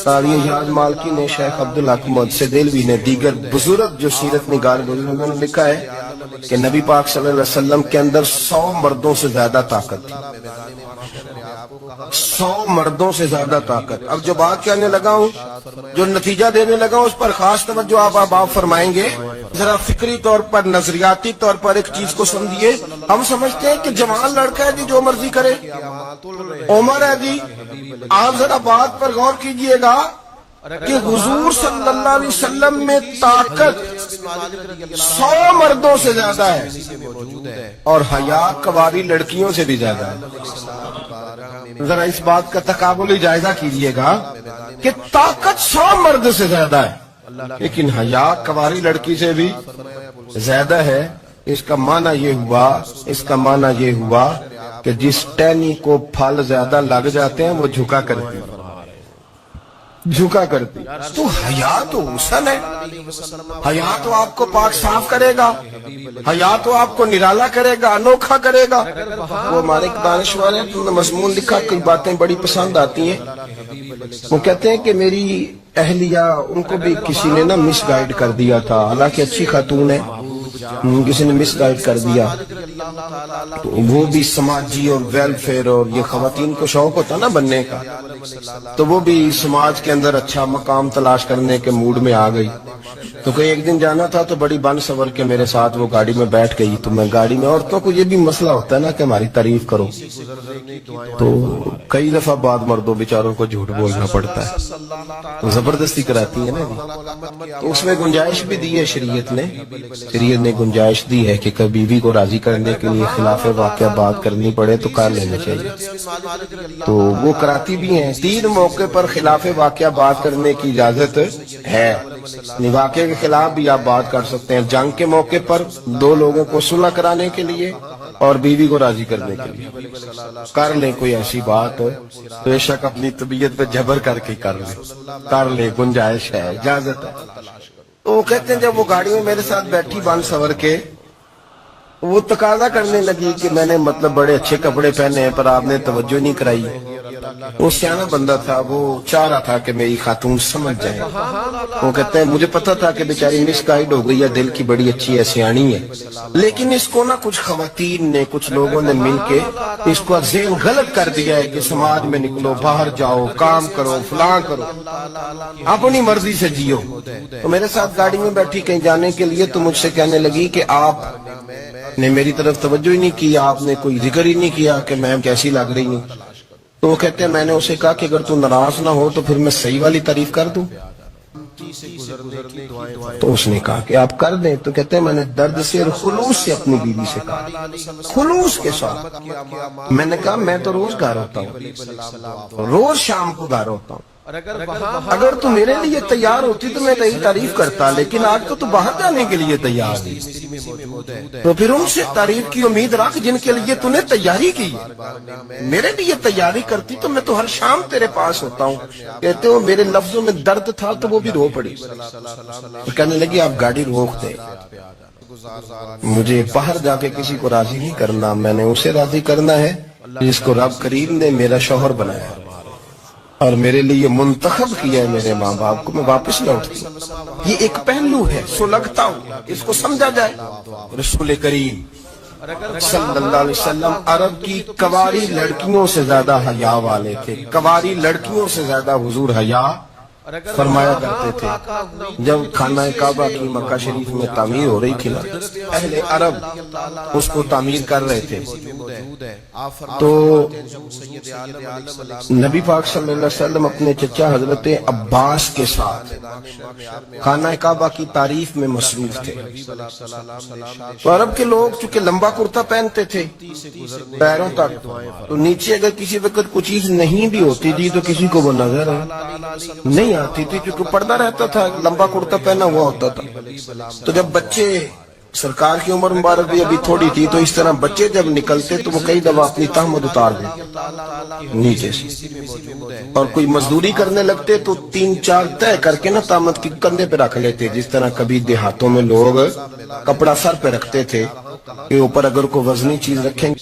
قاضی یاد مالکی نے، شیخ عبدالحق محدث دہلوی نے، دیگر بزرگ جو سیرت نگار بزرگوں نے لکھا ہے کہ نبی پاک صلی اللہ علیہ وسلم کے اندر 100 مردوں سے زیادہ طاقت تھی، 100 مردوں سے زیادہ طاقت۔ اب جو بات کہنے لگا ہوں، جو نتیجہ دینے لگا ہوں، اس پر خاص توجہ آپ فرمائیں گے۔ ذرا فکری طور پر، نظریاتی طور پر ایک چیز کو سمجھیے۔ ہم سمجھتے ہیں کہ جوان لڑکا ہے جی، جو مرضی کرے، عمر ہے جی۔ آپ ذرا بات پر غور کیجئے گا کہ حضور صلی اللہ علیہ وسلم میں طاقت 100 مردوں سے زیادہ ہے، اور حیا کواری لڑکیوں سے بھی زیادہ ہے۔ ذرا اس بات کا تقابلی جائزہ کیجئے گا کہ طاقت 100 مرد سے زیادہ ہے، لیکن حیا کواری لڑکی سے بھی زیادہ ہے۔ اس کا معنی یہ ہوا کہ جس ٹہنی کو پھل زیادہ لگ جاتے ہیں وہ جھکا کرتی، تو حیا تو حسن ہے، حیا تو آپ کو پاک صاف کرے گا، حیا تو آپ کو نرالا کرے گا، انوکھا کرے گا۔ وہ ہمارے ایک دانشور ہیں، انہوں نے مضمون لکھا، کئی باتیں بڑی پسند آتی ہیں۔ وہ کہتے ہیں کہ میری اہلیہ، ان کو بھی کسی نے نا مس گائیڈ کر دیا تھا، حالانکہ اچھی خاتون ہے، کسی نے مس گائیڈ کر دیا۔ تو وہ بھی سماجی اور ویلفیئر، اور یہ خواتین کو شوق ہوتا نا بننے کا، تو وہ بھی سماج کے اندر اچھا مقام تلاش کرنے کے موڈ میں آ گئی۔ تو کہ ایک دن جانا تھا تو بڑی بن سور کے میرے ساتھ وہ گاڑی میں بیٹھ گئی۔ تو میں گاڑی میں، عورتوں کو یہ بھی مسئلہ ہوتا ہے نا کہ ہماری تعریف کرو، تو کئی دفعہ بعد مردوں بیچاروں کو جھوٹ بولنا پڑتا ہے، تو زبردستی کراتی ہے نا جی۔ تو اس میں گنجائش بھی دی ہے شریعت نے گنجائش دی ہے کہ کبھی بیوی کو راضی کرنے کے لیے خلاف واقعہ بات کرنی پڑے تو کر لینا چاہیے، تو وہ کراتی بھی ہیں۔ 3 موقع پر خلاف واقعہ بات کرنے کی اجازت ہے، واقعے کے خلاف بھی آپ بات کر سکتے ہیں، جنگ کے موقع پر 2 لوگوں کو صلح کرانے کے لیے اور بیوی کو راضی کرنے کے لیے کر لیں کوئی ایسی بات، بے شک اپنی طبیعت پہ جبر کر کے کر لیں، گنجائش ہے، اجازت ہے۔ تو وہ کہتے ہیں جب وہ گاڑی میں میرے ساتھ بیٹھی بن سور کے، وہ تقاضا کرنے لگی کہ میں نے مطلب بڑے اچھے کپڑے پہنے ہیں پر آپ نے توجہ نہیں کرائی۔ وہ سیانا بندہ تھا، وہ چاہ رہا تھا کہ میری خاتون سمجھ جائے۔ وہ کہتے ہیں مجھے پتا تھا کہ بیچاری مس گائیڈ ہو گئی ہے، دل کی بڑی اچھی ہے، سیانی ہے، لیکن اس کو نا کچھ خواتین نے، کچھ لوگوں نے مل کے اس کو ذہن غلط کر دیا ہے کہ سماج میں نکلو، باہر جاؤ، کام کرو، فلاں کرو، اپنی مرضی سے جیو۔ تو میرے ساتھ گاڑی میں بیٹھی کہیں جانے کے لیے، تو مجھ سے کہنے لگی کہ آپ نے میری طرف توجہ ہی نہیں کی، آپ نے کوئی ذکر ہی نہیں کیا کہ میں کیسی لگ رہی ہوں۔ تو وہ کہتے ہیں میں نے اسے کہا کہ اگر تو ناراض نہ ہو تو پھر میں صحیح والی تعریف کر دوں۔ تو اس نے کہا کہ آپ کر دیں۔ تو کہتے ہیں میں نے درد سے اور خلوص سے اپنی بیوی سے کہا، خلوص کے ساتھ میں نے کہا میں تو روز گھر ہوتا ہوں، روز شام کو گھر ہوتا ہوں، اگر تو میرے لیے تیار ہوتی تو میں تیری تعریف کرتا، لیکن آج تو باہر جانے کے لیے تیار نہیں، تو پھر ان سے تعریف کی امید رکھ جن کے لیے تو نے تیاری کی۔ میرے لیے تیاری کرتی تو میں تو ہر شام تیرے پاس ہوتا ہوں۔ کہتے ہو میرے لفظوں میں درد تھا تو وہ بھی رو پڑی، کہنے لگی آپ گاڑی روک دیں، مجھے باہر جا کے کسی کو راضی نہیں کرنا، میں نے اسے راضی کرنا ہے جس کو رب کریم نے میرا شوہر بنایا اور میرے لیے منتخب کیا ہے، میرے ماں باپ کو، میں واپس لوٹتی ہوں۔ یہ ایک پہلو ہے، سلگتا ہوں، اس کو سمجھا جائے۔ رسول کریم صلی اللہ علیہ وسلم عرب کی کواری لڑکیوں سے زیادہ حیا والے تھے، کواری لڑکیوں سے زیادہ حضور حیا فرمایا کرتے تھے۔ جب خانہ کعبہ کی مکہ شریف میں تعمیر ہو رہی تھی نا، اہل عرب اس کو تعمیر کر رہے تھے، تو نبی پاک صلی اللہ علیہ وسلم اپنے چچا حضرت عباس کے ساتھ خانہ کعبہ کی تعریف میں مصروف تھے۔ تو عرب کے لوگ چونکہ لمبا کرتا پہنتے تھے پیروں تک، تو نیچے اگر کسی وقت کچھ چیز نہیں بھی ہوتی تھی تو کسی کو وہ نظر نہیں آتی تھی، کیونکہ پردہ رہتا تھا، لمبا کرتا پہنا ہوا ہوتا تھا۔ تو جب بچے، سرکار کی عمر مبارک بھی ابھی تھوڑی تھی، تو اس طرح بچے جب نکلتے تو وہ کئی دفعہ اپنی تہمت اتار دیتے نیچے سے، اور کوئی مزدوری کرنے لگتے تو 3-4 طے کر کے نا تہمت کی کندھے پہ رکھ لیتے، جس طرح کبھی دیہاتوں میں لوگ کپڑا سر پہ رکھتے تھے کہ اوپر اگر کوئی وزنی چیز رکھیں